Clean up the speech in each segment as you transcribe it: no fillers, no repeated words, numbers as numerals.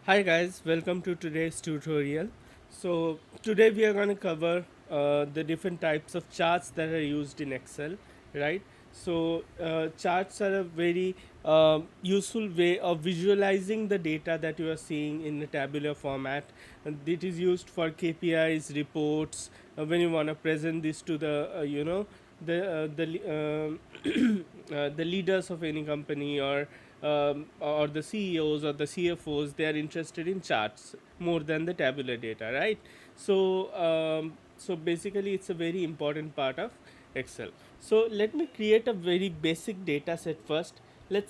Hi guys, welcome to today's tutorial. So today we are going to cover the different types of charts that are used in Excel, right? So charts are a very useful way of visualizing the data that you are seeing in a tabular format. And it is used for KPIs, reports, when you want to present this to the leaders of any company or the CEOs or the CFOs. They are interested in charts more than the tabular data, right? So basically it's a very important part of Excel. So let me create a very basic data set first. Let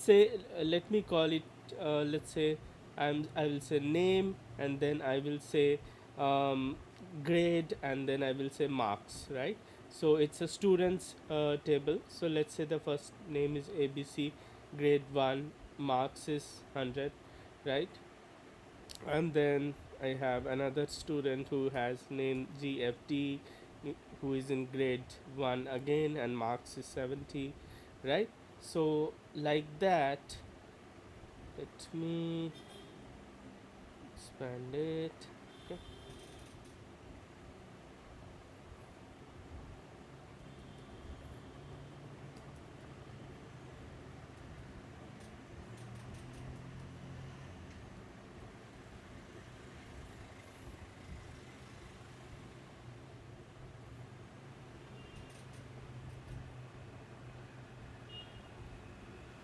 me call it, let's say I will say name, and then I will say um, grade, and then I will say marks, right? So it's a students table. So let's say the first name is ABC, grade 1, marks is 100, right? And then I have another student who has name GFT, who is in grade 1 again, and marks is 70, right? So like that, let me expand it. Okay.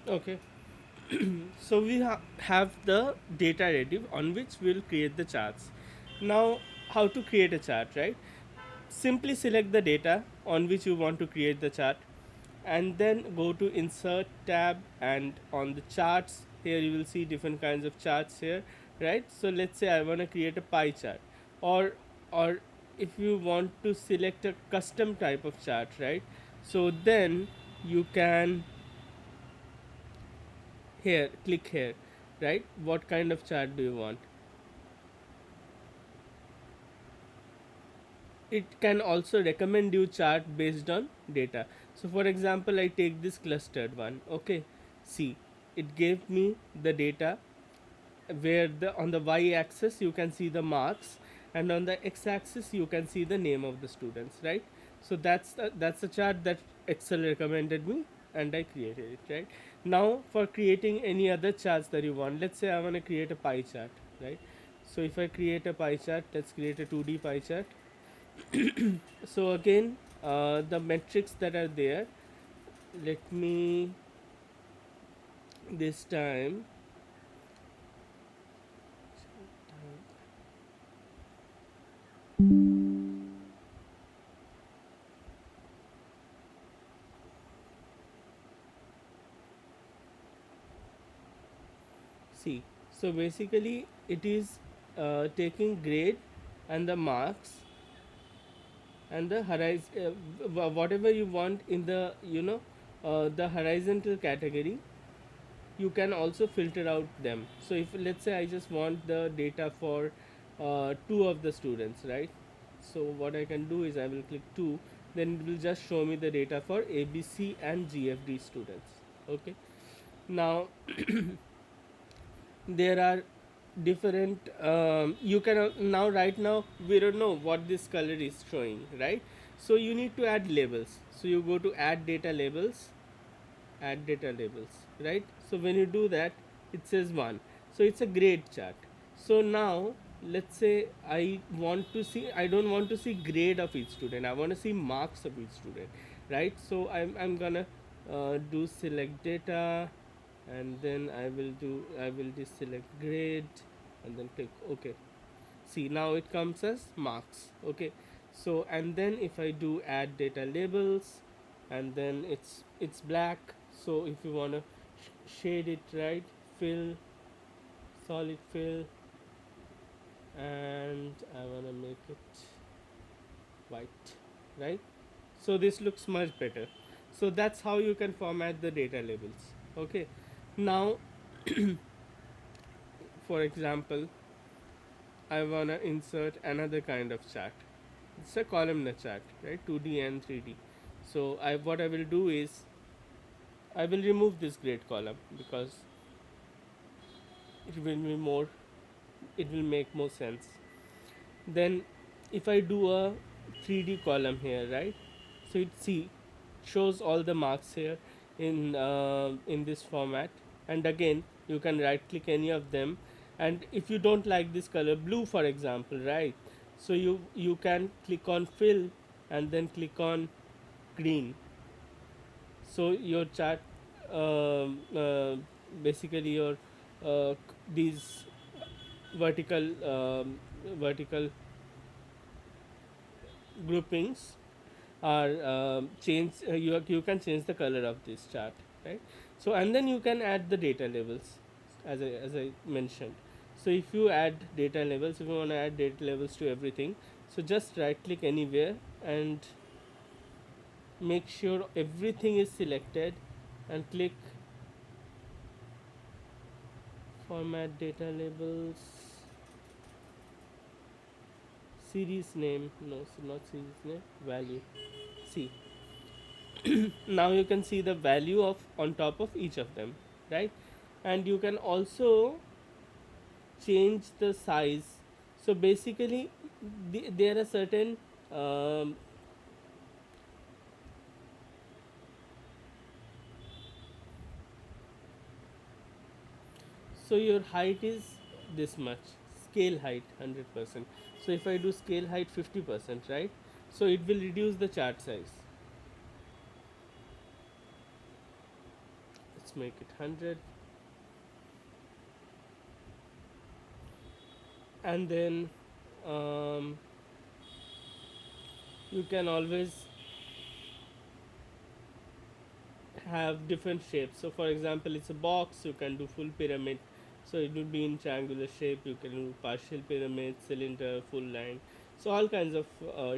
Okay. So we have the data ready on which we'll create the charts. Now, how to create a chart, right? Simply select the data on which you want to create the chart, and then go to insert tab, and on the charts here you will see different kinds of charts here, right? So let's say I want to create a pie chart, or if you want to select a custom type of chart, right? So then you can here click here, right? What kind of chart do you want? It can also recommend you chart based on data. So for example, I take this clustered one. Okay, see, it gave me the data where the on the y axis you can see the marks, and on the x axis you can see the name of the students, right? So that's the chart that Excel recommended me, and I created it, right? Now for creating any other charts that you want, let's say I want to create a pie chart, right? So if I create a pie chart, let's create a 2D pie chart. So again, the metrics that are there, let me this time see. So basically it is taking grade and the marks and the horizon, whatever you want in the horizontal category. You can also filter out them. So if let's say I just want the data for two of the students, right? So what I can do is I will click 2, then it will just show me the data for ABC and GFD students. Okay. Now there are different, you can now right now we don't know what this color is showing, right? So you need to add labels. So you go to add data labels, right? So when you do that, it says 1. So it's a grade chart. So now let's say I don't want to see grade of each student, I want to see marks of each student, right? So I'm gonna do select data, and then I will just select grade, and then click OK. See, now it comes as marks. Okay. So and then if I do add data labels, and then it's black. So if you want to shade it, right, fill, solid fill, and I want to make it white, right? So this looks much better. So that's how you can format the data labels. Okay. Now for example, I wanna insert another kind of chart. It's a columnar chart, right? 2D and 3D. So what I will do is I will remove this grade column because it will be more it will make more sense. Then if I do a 3D column here, right, so it see shows all the marks here in this format. And again, you can right click any of them, and if you don't like this color blue for example, right, so you can click on fill and then click on green. So your chart, basically your these vertical vertical groupings are change you can change the color of this chart, right. So and then you can add the data levels, as I mentioned. So if you add data levels, if you want to add data levels to everything, so just right click anywhere and make sure everything is selected and click format data labels, series name, no, so not series name, value. See, now you can see the value of on top of each of them, right. And you can also change the size. So basically there are certain um, so your height is this much, scale height 100%. So if I do scale height 50%, right, so it will reduce the chart size. Let's make it 100. And then um, you can always have different shapes. So for example, it's a box, you can do full pyramid. So it would be in triangular shape, you can do partial pyramid, cylinder, full line. So all kinds of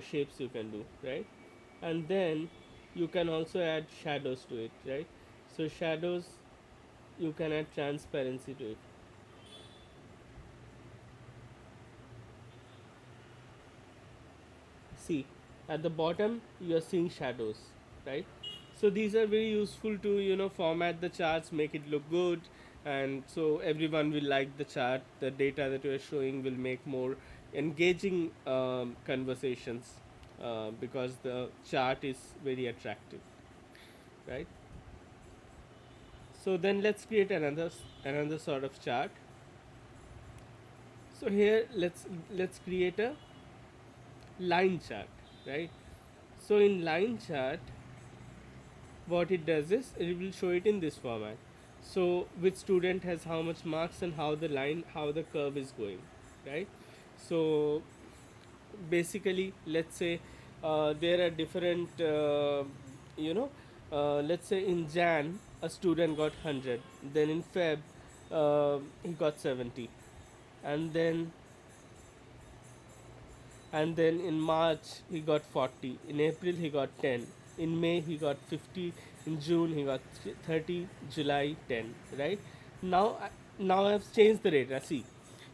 shapes you can do, right. And then you can also add shadows to it, right. So shadows, you can add transparency to it. See, at the bottom you are seeing shadows, right. So these are very useful to format the charts, make it look good, and so everyone will like the chart. The data that you are showing will make more engaging conversations, because the chart is very attractive, right. So then let's create another sort of chart. So here let's create a line chart, right. So in line chart, what it does is it will show it in this format. So which student has how much marks and how the curve is going, right. So basically, let's say there are different let's say in Jan a student got 100, then in Feb he got 70, and then in March he got 40, in April he got 10, in May he got 50, in June he got 30, July 10, right. Now, now I've changed the data. See,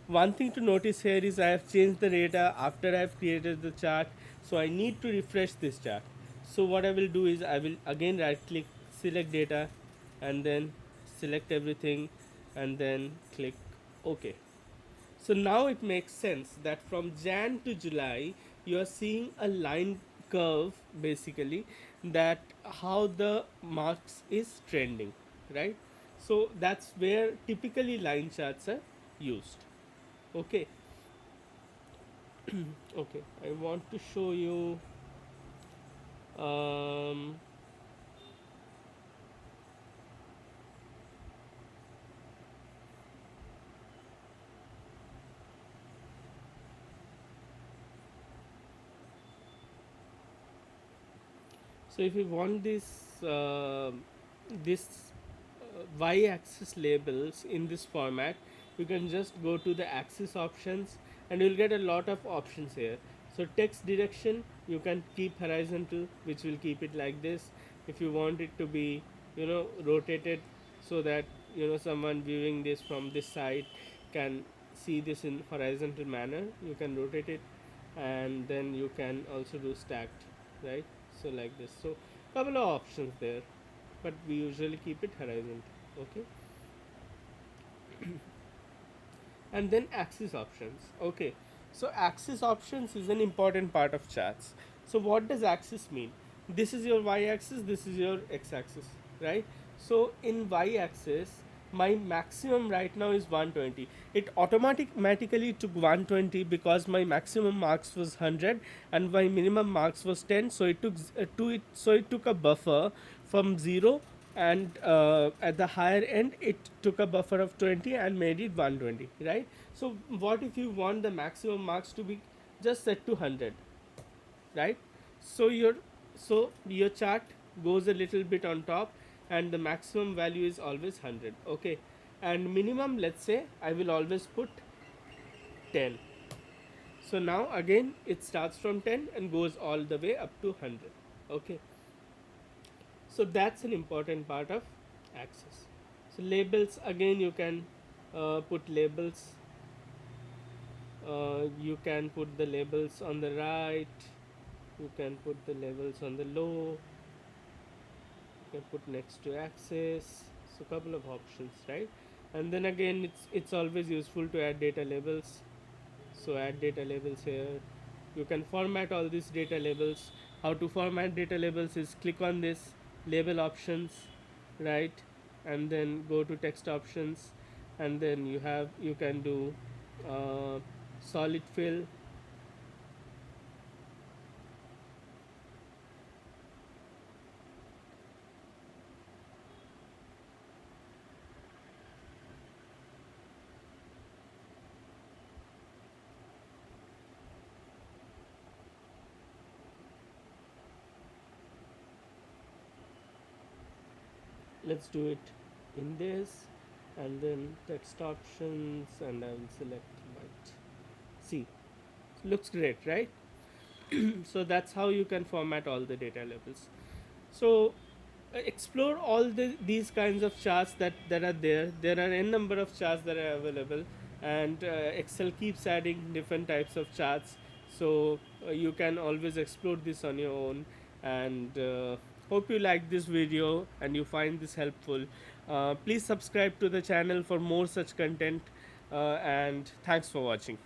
one thing to notice here is I have changed the data after I've created the chart, so I need to refresh this chart. So what I will do is I will again right click, select data, and then select everything, and then click OK. So now it makes sense that from Jan to July, you are seeing a line curve basically, that how the marks is trending, right? So that's where typically line charts are used. Okay, okay. I want to show you. Um, so if you want this y-axis labels in this format, you can just go to the axis options and you'll get a lot of options here. So text direction, you can keep horizontal, which will keep it like this. If you want it to be rotated, so that someone viewing this from this side can see this in horizontal manner, you can rotate it. And then you can also do stacked, right. So like this. So couple of options there, but we usually keep it horizontal. Okay. and then axis options. Okay, so axis options is an important part of charts. So what does axis mean? This is your y axis, this is your x axis, right? So in y axis, my maximum right now is 120. It automatically took 120 because my maximum marks was 100 and my minimum marks was 10, so it took it took a buffer from 0, and at the higher end it took a buffer of 20 and made it 120, right? So what if you want the maximum marks to be just set to 100, right? So your chart goes a little bit on top, and the maximum value is always 100. Okay, and minimum, let's say I will always put 10. So now again it starts from 10 and goes all the way up to 100. Okay, so that's an important part of access. So labels, again you can put labels. You can put the labels on the right, you can put the labels on the low, you can put next to axis. So couple of options, right? And then again it's always useful to add data labels. So add data labels here. You can format all these data labels. How to format data labels is click on this label options, right? And then go to text options, and then you can do uh, solid fill. Let's do it in this, and then text options, and I will select white. See, looks great, right? So that's how you can format all the data labels. So explore all these kinds of charts that are there. There are n number of charts that are available, and Excel keeps adding different types of charts. So you can always explore this on your own. And hope you like this video and you find this helpful. Please subscribe to the channel for more such content, and thanks for watching.